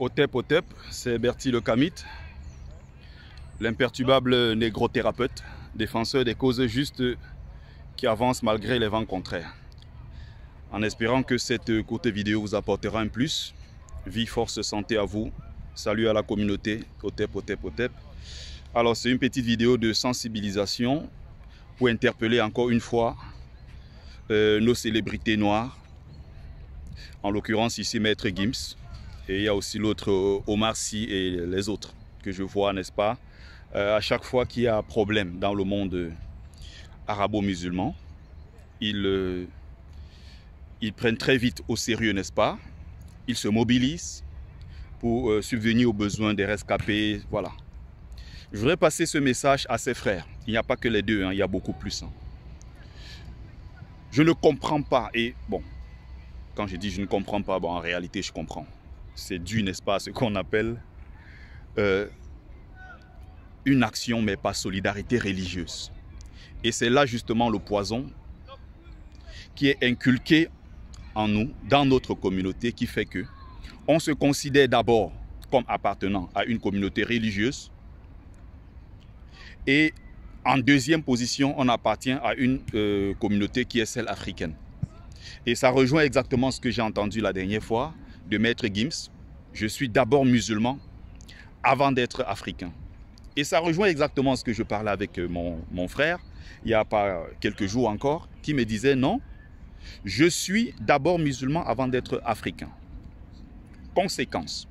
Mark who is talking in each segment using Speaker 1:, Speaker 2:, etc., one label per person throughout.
Speaker 1: Otep Otep, c'est Bertie le Kamite, l'imperturbable négro-thérapeute, défenseur des causes justes qui avance malgré les vents contraires. En espérant que cette courte vidéo vous apportera un plus. Vie, force, santé à vous. Salut à la communauté Otep Otep Otep. Alors c'est une petite vidéo de sensibilisation pour interpeller encore une fois nos célébrités noires. En l'occurrence ici Maître Gims. Et il y a aussi l'autre Omar Sy et les autres que je vois, n'est-ce pas, à chaque fois qu'il y a un problème dans le monde arabo-musulman, ils prennent très vite au sérieux, n'est-ce pas? Ils se mobilisent pour subvenir aux besoins des rescapés, voilà. Je voudrais passer ce message à ses frères. Il n'y a pas que les deux, hein, il y a beaucoup plus. Hein. Je ne comprends pas, et bon, quand je dis je ne comprends pas, bon, en réalité je comprends. C'est dû, n'est-ce pas, à ce qu'on appelle une action, mais pas solidarité religieuse. Et c'est là justement le poison qui est inculqué en nous, dans notre communauté, qui fait que on se considère d'abord comme appartenant à une communauté religieuse et en deuxième position, on appartient à une communauté qui est celle africaine. Et ça rejoint exactement ce que j'ai entendu la dernière fois de Maître Gims. Je suis d'abord musulman avant d'être africain. Et ça rejoint exactement ce que je parlais avec mon frère, il n'y a pas quelques jours encore, qui me disait non, je suis d'abord musulman avant d'être africain. Conséquence,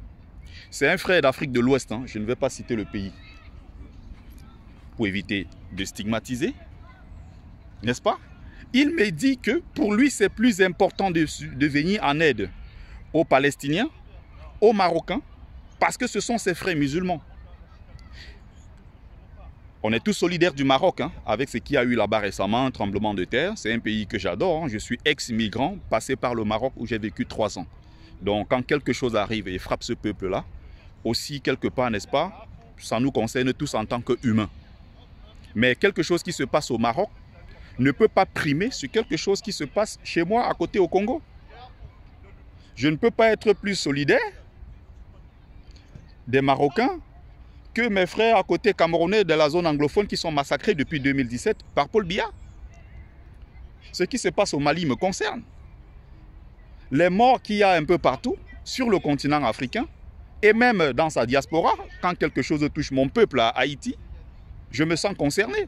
Speaker 1: c'est un frère d'Afrique de l'Ouest, hein, je ne vais pas citer le pays, pour éviter de stigmatiser, n'est-ce pas? Il me dit que pour lui, c'est plus important de venir en aide aux Palestiniens, aux Marocains, parce que ce sont ses frères musulmans. On est tous solidaires du Maroc, hein, avec ce qu'il y a eu là-bas récemment, un tremblement de terre. C'est un pays que j'adore. Hein. Je suis ex-migrant, passé par le Maroc où j'ai vécu 3 ans. Donc quand quelque chose arrive et frappe ce peuple-là, aussi quelque part, n'est-ce pas, ça nous concerne tous en tant qu'humains. Mais quelque chose qui se passe au Maroc ne peut pas primer sur quelque chose qui se passe chez moi à côté au Congo. Je ne peux pas être plus solidaire des Marocains que mes frères à côté camerounais de la zone anglophone qui sont massacrés depuis 2017 par Paul Biya. Ce qui se passe au Mali me concerne. Les morts qu'il y a un peu partout sur le continent africain et même dans sa diaspora, quand quelque chose touche mon peuple à Haïti, je me sens concerné.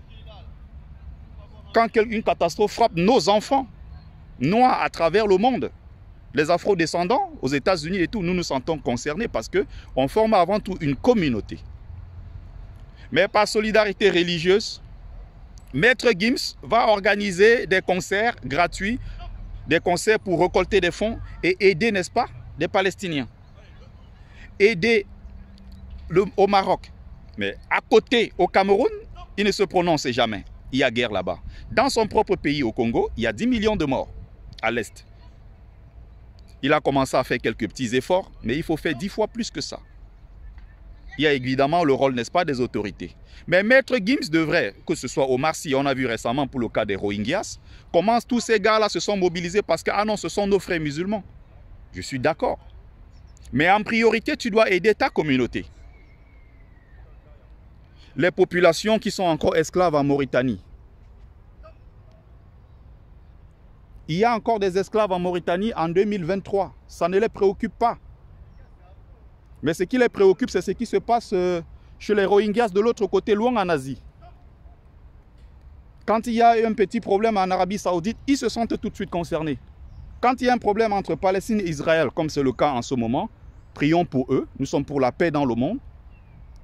Speaker 1: Quand une catastrophe frappe nos enfants noirs à travers le monde, les afro-descendants aux États-Unis et tout, nous nous sentons concernés parce qu'on forme avant tout une communauté. Mais par solidarité religieuse, Maître Gims va organiser des concerts gratuits, des concerts pour récolter des fonds et aider, n'est-ce pas, des Palestiniens. Aider au Maroc. Mais à côté, au Cameroun, il ne se prononce jamais. Il y a guerre là-bas. Dans son propre pays, au Congo, il y a 10 millions de morts à l'Est. Il a commencé à faire quelques petits efforts, mais il faut faire 10 fois plus que ça. Il y a évidemment le rôle, n'est-ce pas, des autorités. Mais Maître Gims devrait, que ce soit Omar Sy, on a vu récemment pour le cas des Rohingyas, comment tous ces gars-là se sont mobilisés parce que, ah non, ce sont nos frères musulmans. Je suis d'accord. Mais en priorité, tu dois aider ta communauté. Les populations qui sont encore esclaves en Mauritanie. Il y a encore des esclaves en Mauritanie en 2023. Ça ne les préoccupe pas. Mais ce qui les préoccupe, c'est ce qui se passe chez les Rohingyas de l'autre côté, loin en Asie. Quand il y a un petit problème en Arabie Saoudite, ils se sentent tout de suite concernés. Quand il y a un problème entre Palestine et Israël, comme c'est le cas en ce moment, prions pour eux. Nous sommes pour la paix dans le monde.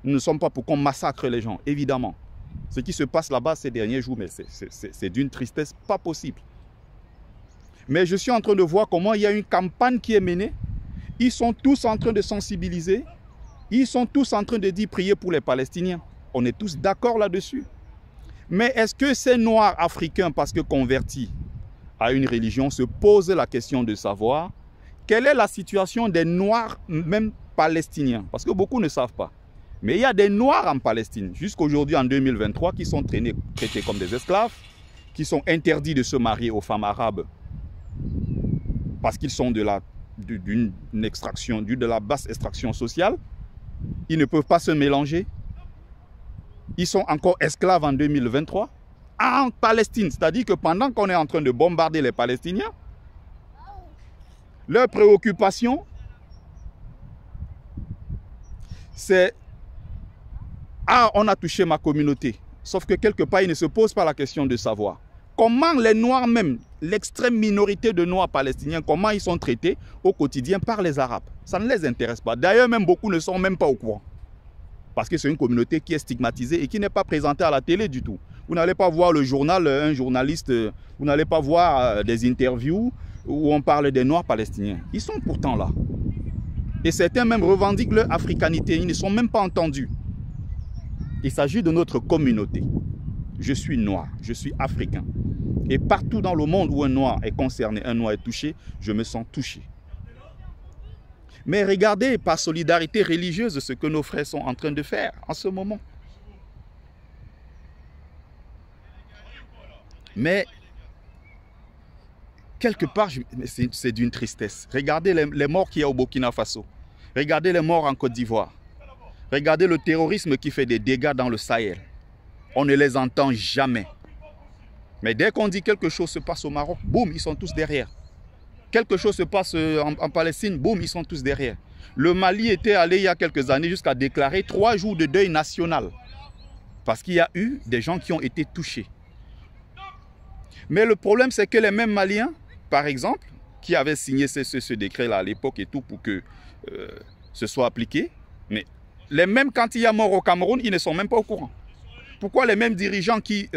Speaker 1: Nous ne sommes pas pour qu'on massacre les gens, évidemment. Ce qui se passe là-bas ces derniers jours, mais c'est d'une tristesse pas possible. Mais je suis en train de voir comment il y a une campagne qui est menée. Ils sont tous en train de sensibiliser. Ils sont tous en train de dire prier pour les Palestiniens. On est tous d'accord là-dessus. Mais est-ce que ces Noirs africains, parce que convertis à une religion, se posent la question de savoir quelle est la situation des Noirs, même palestiniens? Parce que beaucoup ne savent pas. Mais il y a des Noirs en Palestine, jusqu'aujourd'hui en 2023, qui sont traités comme des esclaves, qui sont interdits de se marier aux femmes arabes parce qu'ils sont de d'une extraction, de la basse extraction sociale. Ils ne peuvent pas se mélanger. Ils sont encore esclaves en 2023. En Palestine, c'est-à-dire que pendant qu'on est en train de bombarder les Palestiniens, leur préoccupation, c'est « Ah, on a touché ma communauté ». Sauf que quelque part, ils ne se posent pas la question de savoir comment les Noirs même, l'extrême minorité de Noirs palestiniens, comment ils sont traités au quotidien par les Arabes. Ça ne les intéresse pas. D'ailleurs, même beaucoup ne sont même pas au courant. Parce que c'est une communauté qui est stigmatisée et qui n'est pas présentée à la télé du tout. Vous n'allez pas voir le journal, un journaliste, vous n'allez pas voir des interviews où on parle des Noirs palestiniens. Ils sont pourtant là. Et certains même revendiquent leur africanité. Ils ne sont même pas entendus. Il s'agit de notre communauté. Je suis noir, je suis africain. Et partout dans le monde où un noir est concerné, un noir est touché, je me sens touché. Mais regardez par solidarité religieuse ce que nos frères sont en train de faire en ce moment. Mais quelque part, c'est d'une tristesse. Regardez les morts qu'il y a au Burkina Faso. Regardez les morts en Côte d'Ivoire. Regardez le terrorisme qui fait des dégâts dans le Sahel. On ne les entend jamais. Mais dès qu'on dit quelque chose se passe au Maroc, boum, ils sont tous derrière. Quelque chose se passe en Palestine, boum, ils sont tous derrière. Le Mali était allé il y a quelques années jusqu'à déclarer 3 jours de deuil national. Parce qu'il y a eu des gens qui ont été touchés. Mais le problème, c'est que les mêmes Maliens, par exemple, qui avaient signé ce décret-là à l'époque et tout pour que ce soit appliqué, mais les mêmes, quand il y a mort au Cameroun, ils ne sont même pas au courant. Pourquoi les mêmes dirigeants qui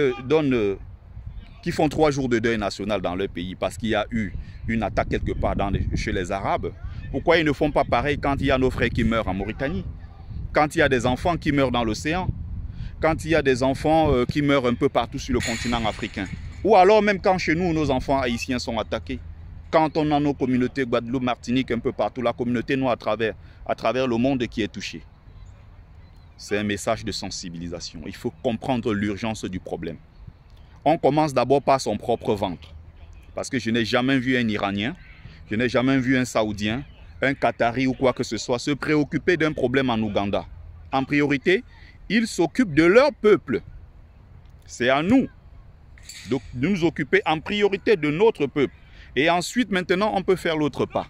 Speaker 1: font 3 jours de deuil national dans leur pays parce qu'il y a eu une attaque quelque part chez les Arabes, pourquoi ils ne font pas pareil quand il y a nos frères qui meurent en Mauritanie, quand il y a des enfants qui meurent dans l'océan, quand il y a des enfants qui meurent un peu partout sur le continent africain, ou alors même quand chez nous, nos enfants haïtiens sont attaqués, quand on a nos communautés Guadeloupe, Martinique, un peu partout, la communauté noire à travers le monde qui est touchée. C'est un message de sensibilisation. Il faut comprendre l'urgence du problème. On commence d'abord par son propre ventre. Parce que je n'ai jamais vu un Iranien, je n'ai jamais vu un Saoudien, un Qatari ou quoi que ce soit se préoccuper d'un problème en Ouganda. En priorité, ils s'occupent de leur peuple. C'est à nous de nous occuper en priorité de notre peuple. Et ensuite, maintenant, on peut faire l'autre pas.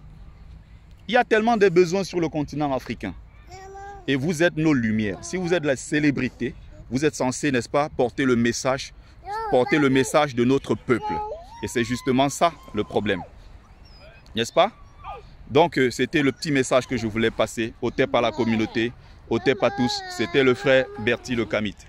Speaker 1: Il y a tellement de besoins sur le continent africain. Et vous êtes nos lumières. Si vous êtes la célébrité, vous êtes censé, n'est-ce pas, porter le message de notre peuple. Et c'est justement ça le problème. N'est-ce pas? Donc, c'était le petit message que je voulais passer. Otep à la communauté, Otep à tous. C'était le frère Bertie Le Kamite.